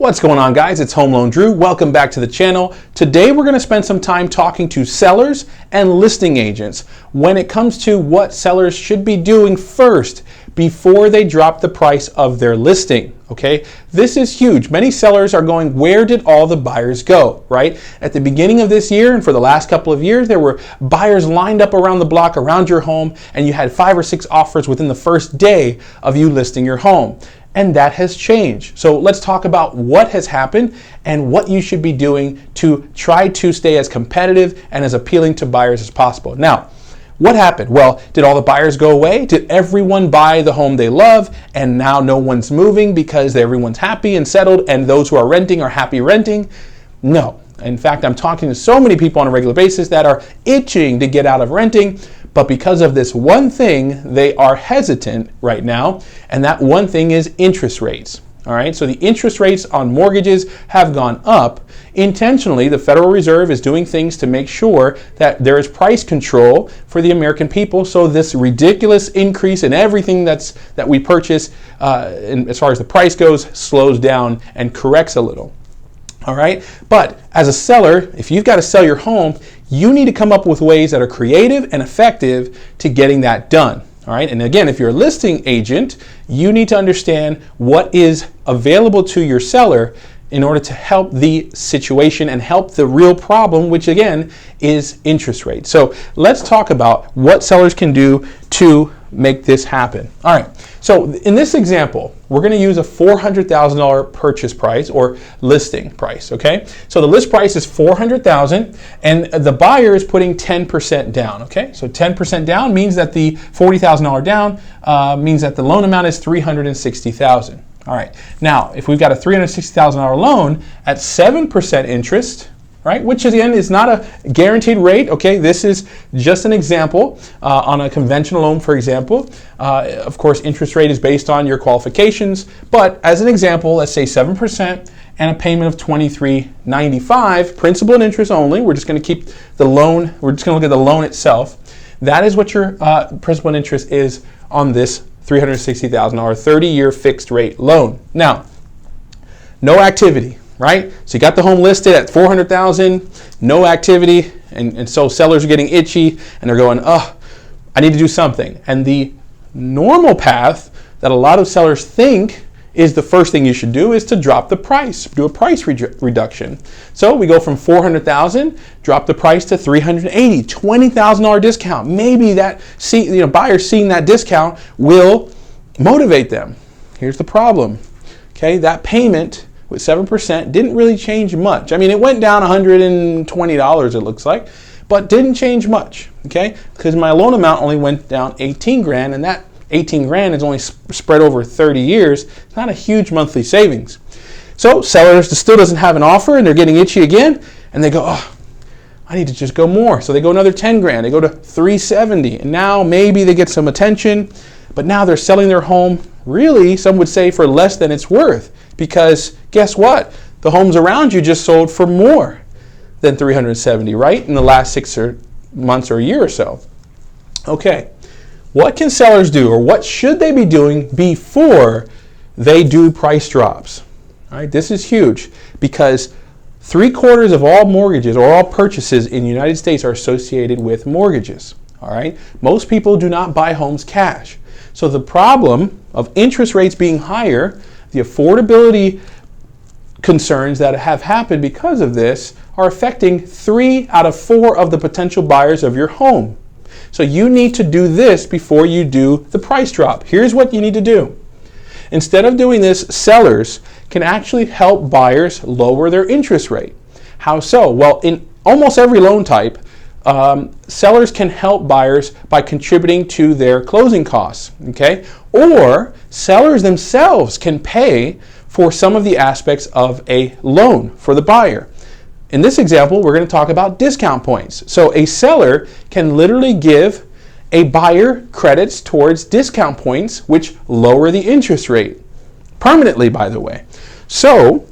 What's going on, guys? It's Home Loan Drew. Welcome back to the channel. Today we're going to spend some time talking to sellers and listing agents when it comes to what sellers should be doing first before they drop the price of their listing. Okay, this is huge. Many sellers are going, where did all the buyers go, right? At the beginning of this year and for the last couple of years, there were buyers lined up around the block, around your home, and you had 5 or 6 offers within the first day of you listing your home. And that has changed. So let's talk about what has happened and what you should be doing to try to stay as competitive and as appealing to buyers as possible. Now, what happened? Well, did all the buyers go away? Did everyone buy the home they love and now no one's moving because everyone's happy and settled and those who are renting are happy renting? No. In fact, I'm talking to so many people on a regular basis that are itching to get out of renting, but because of this one thing, they are hesitant right now, and that one thing is interest rates. All right, so the interest rates on mortgages have gone up. Intentionally, the Federal Reserve is doing things to make sure that there is price control for the American people, so this ridiculous increase in everything that we purchase, as far as the price goes, slows down and corrects a little. All right, but as a seller, if you've got to sell your home, you need to come up with ways that are creative and effective to getting that done. All right, and again, if you're a listing agent, you need to understand what is available to your seller in order to help the situation and help the real problem, which again is interest rates. So let's talk about what sellers can do to make this happen. All right, so in this example, we're going to use a $400,000 purchase price or listing price, okay? So the list price is $400,000 and the buyer is putting 10% down, okay? So 10% down means that the $40,000 down means that the loan amount is $360,000. All right, now if we've got a $360,000 loan at 7% interest, right, which again is not a guaranteed rate, okay? This is just an example on a conventional loan, for example. Of course, interest rate is based on your qualifications, but as an example, let's say 7% and a payment of $23.95, principal and interest only. We're just going to keep the loan, we're just going to look at the loan itself. That is what your principal and interest is on this $360,000 30-year fixed rate loan. Now, no activity, right? So you got the home listed at $400,000, no activity, and so sellers are getting itchy and they're going, oh, I need to do something. And the normal path that a lot of sellers think is the first thing you should do is to drop the price, do a price reduction. So we go from $400,000, drop the price to $380,000, $20,000 discount. Maybe that buyer seeing that discount will motivate them. Here's the problem. Okay, that payment with 7% didn't really change much. I mean, it went down $120, it looks like, but didn't change much. Okay, because my loan amount only went down 18 grand, and that 18 grand is only spread over 30 years. It's not a huge monthly savings. So sellers still doesn't have an offer and they're getting itchy again, and they go, oh, I need to just go more. So they go another 10 grand, they go to 370, and now maybe they get some attention, but now they're selling their home, really, some would say, for less than it's worth, because guess what? The homes around you just sold for more than 370, right? In the last 6 months or a year or so. Okay. What can sellers do, or what should they be doing before they do price drops? All right, this is huge because 3/4 of all mortgages or all purchases in the United States are associated with mortgages. All right, most people do not buy homes cash. So the problem of interest rates being higher, the affordability concerns that have happened because of this are affecting 3 out of 4 of the potential buyers of your home. So you need to do this before you do the price drop. Here's what you need to do. Instead of doing this, sellers can actually help buyers lower their interest rate. How so? Well, in almost every loan type, sellers can help buyers by contributing to their closing costs, okay? Or sellers themselves can pay for some of the aspects of a loan for the buyer. In this example, we're going to talk about discount points. So a seller can literally give a buyer credits towards discount points, which lower the interest rate permanently, by the way. So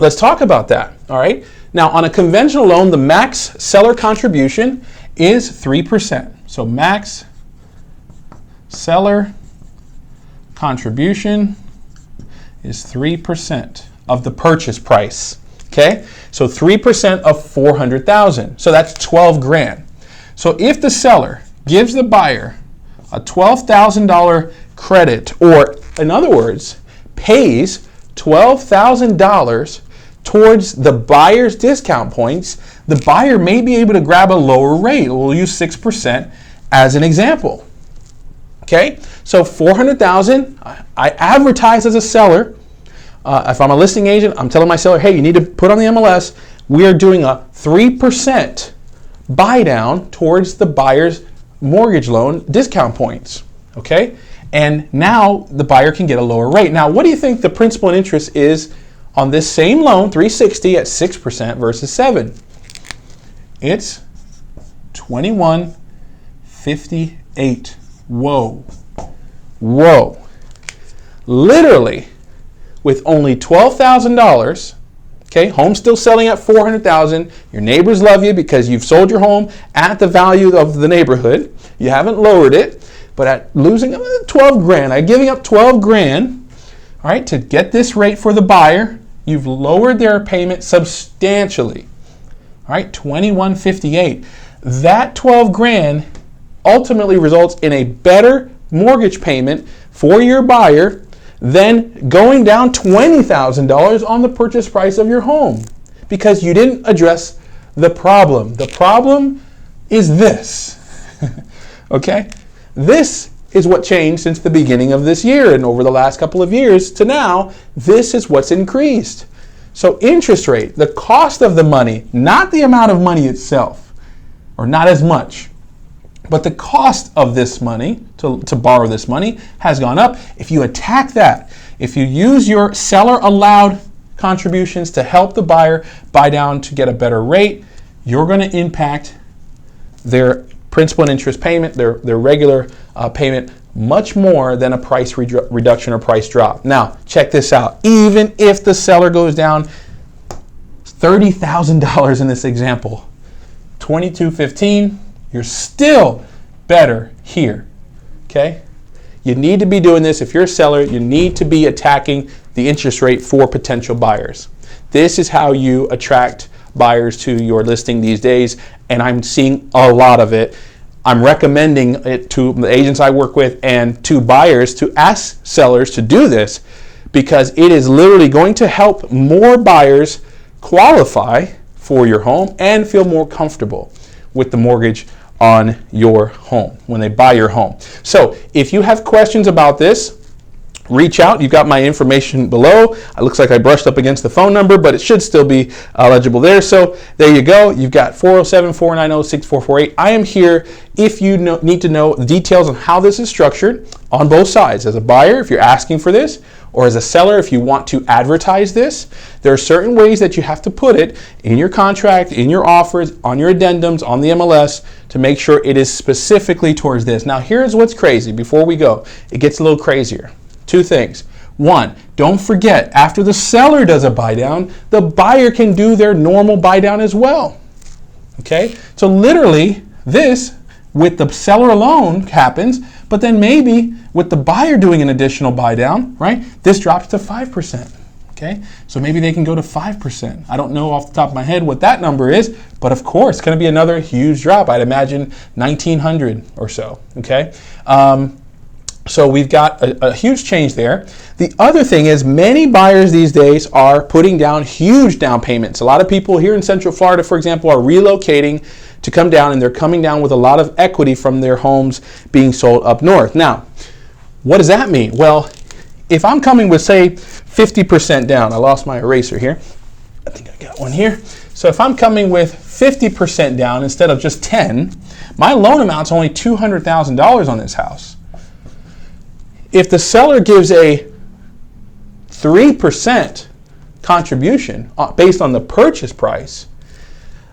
let's talk about that. All right. Now, on a conventional loan, the max seller contribution is 3%. So max seller contribution is 3% of the purchase price. Okay, so 3% of 400,000. So that's 12 grand. So if the seller gives the buyer a $12,000 credit, or in other words, pays $12,000 towards the buyer's discount points, the buyer may be able to grab a lower rate. We'll use 6% as an example. Okay, so 400,000, I advertise as a seller. If I'm a listing agent, I'm telling my seller, hey, you need to put on the MLS, we are doing a 3% buy down towards the buyer's mortgage loan discount points. Okay, and now the buyer can get a lower rate. Now, what do you think the principal and interest is on this same loan, 360 at 6% versus 7? It's 21.58. Whoa. Whoa. Literally, with only $12,000, okay, home's still selling at $400,000. Your neighbors love you because you've sold your home at the value of the neighborhood. You haven't lowered it, but at losing 12 grand, I'm giving up 12 grand, all right, to get this rate for the buyer, you've lowered their payment substantially. All right, 21.58. That 12 grand ultimately results in a better mortgage payment for your buyer than going down $20,000 on the purchase price of your home, because you didn't address the problem. The problem is this. Okay? This is what changed since the beginning of this year, and over the last couple of years to now, this is what's increased. So interest rate, the cost of the money, not the amount of money itself, or not as much, but the cost of this money, to borrow this money, has gone up. If you attack that, if you use your seller allowed contributions to help the buyer buy down to get a better rate, you're going to impact their principal and interest payment, their regular payment, much more than a price reduction or price drop. Now, check this out. Even if the seller goes down $30,000 in this example, $22.15, you're still better here. Okay? You need to be doing this. If you're a seller, you need to be attacking the interest rate for potential buyers. This is how you attract buyers to your listing these days, and I'm seeing a lot of it. I'm recommending it to the agents I work with and to buyers to ask sellers to do this, because it is literally going to help more buyers qualify for your home and feel more comfortable with the mortgage on your home when they buy your home. So if you have questions about this, reach out. You've got my information below. It looks like I brushed up against the phone number, but it should still be legible there. So there you go. You've got 407-490-6448. I am here if you need to know the details on how this is structured on both sides. As a buyer, if you're asking for this, or as a seller, if you want to advertise this, there are certain ways that you have to put it in your contract, in your offers, on your addendums, on the MLS, to make sure it is specifically towards this. Now, here's what's crazy. Before we go, it gets a little crazier. Two things. One, don't forget, after the seller does a buy down, the buyer can do their normal buy down as well. Okay? So literally, this with the seller alone happens, but then maybe with the buyer doing an additional buy down, right? This drops to 5%. Okay? So maybe they can go to 5%. I don't know off the top of my head what that number is, but of course, it's going to be another huge drop. I'd imagine 1,900 or so. Okay? So we've got a huge change there. The other thing is many buyers these days are putting down huge down payments. A lot of people here in Central Florida, for example, are relocating to come down, and they're coming down with a lot of equity from their homes being sold up north. Now, what does that mean? Well, if I'm coming with, say, 50% down, I lost my eraser here. I think I got one here. So if I'm coming with 50% down instead of just 10, my loan amount's only $200,000 on this house. If the seller gives a 3% contribution based on the purchase price,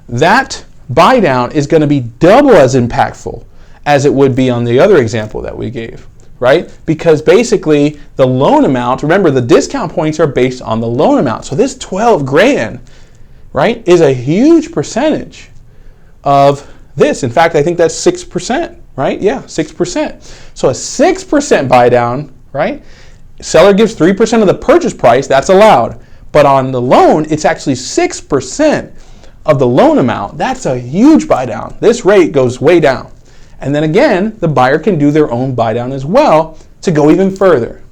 that buy down is going to be double as impactful as it would be on the other example that we gave, right? Because basically the loan amount, remember the discount points are based on the loan amount. So this 12 grand, right, is a huge percentage of this. In fact, I think that's 6%. Right? Yeah, 6%. So a 6% buy down, right? Seller gives 3% of the purchase price, that's allowed. But on the loan, it's actually 6% of the loan amount. That's a huge buy down. This rate goes way down. And then again, the buyer can do their own buy down as well to go even further.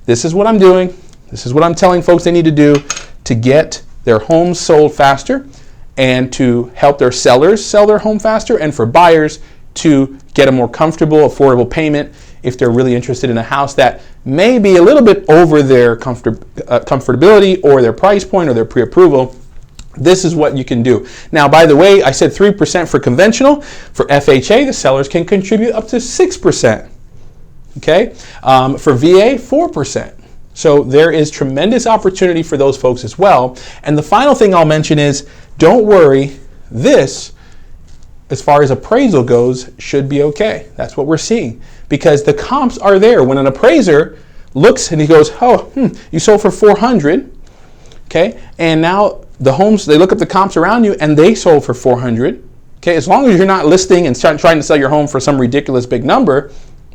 This is what I'm doing. This is what I'm telling folks they need to do to get their homes sold faster and to help their sellers sell their home faster, and for buyers to get a more comfortable, affordable payment if they're really interested in a house that may be a little bit over their comfortability or their price point or their pre-approval. This is what you can do. Now, by the way, I said 3% for conventional. For FHA, the sellers can contribute up to 6%. Okay? For VA, 4%. So there is tremendous opportunity for those folks as well. And the final thing I'll mention is, don't worry, this, as far as appraisal goes, should be okay. That's what we're seeing, because the comps are there. When an appraiser looks and he goes, oh, you sold for 400, okay, and now the homes, they look up the comps around you and they sold for 400, okay, as long as you're not listing and trying to sell your home for some ridiculous big number,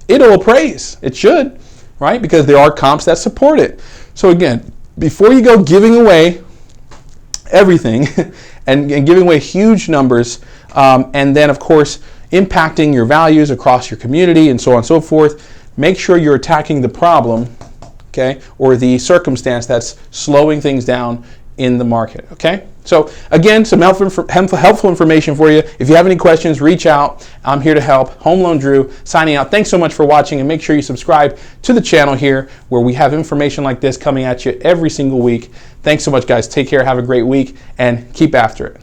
it'll appraise. It should, right? Because there are comps that support it. So again, before you go giving away everything and giving away huge numbers, and then of course impacting your values across your community and so on and so forth, make sure you're attacking the problem, okay, or the circumstance that's slowing things down in the market, okay? So again, some helpful information for you. If you have any questions, reach out. I'm here to help. Home Loan Drew signing out. Thanks so much for watching, and make sure you subscribe to the channel here, where we have information like this coming at you every single week. Thanks so much, guys. Take care. Have a great week and keep after it.